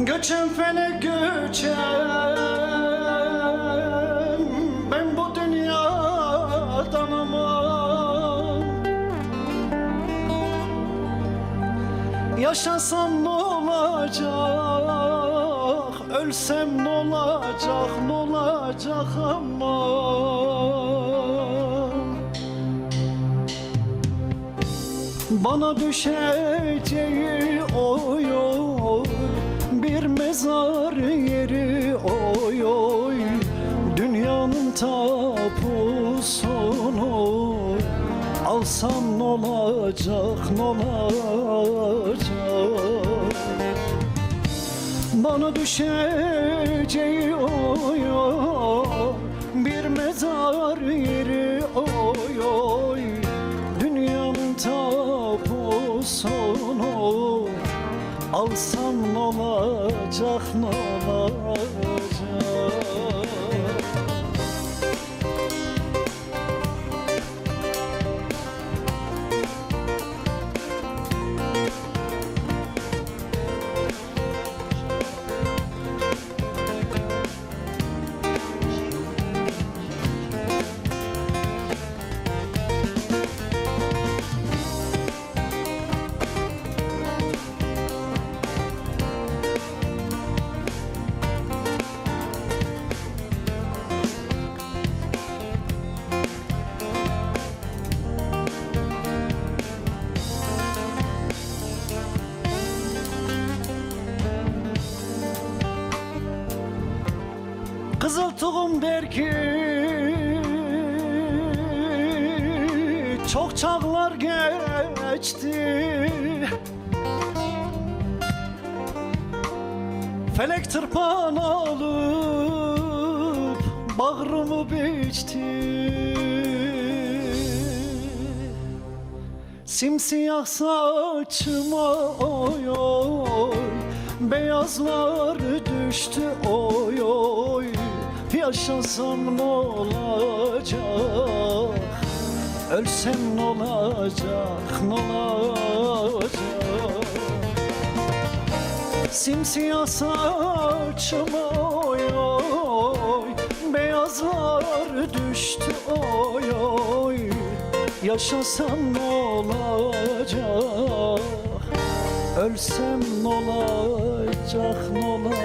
Göçen felek göçen, ben bu dünyadan aman. Yaşasam ne olacak, ölsem ne olacak, ne olacak aman. Bana düşeceği oy oy, bir mezar yeri oy oy, dünyanın tapusunu alsam ne olacak, ne olacak? Bana düşeceği oy oy, bir mezar yeri oy oy, dünyanın tapusunu alsam ne olacak, ne olacak? Kızıl tohum der ki çok çağlar geçti, felek tırpan alıp bağrımı biçti. Simsiyah saçıma oy oy, beyazlar düştü oy oy, yaşasam ne olacak, ölsem ne olacak, ne olacak? Simsiyah saçıma oy oy, beyazlar düştü oy oy, yaşasam ne olacak, ölsem ne olacak, ne olacak?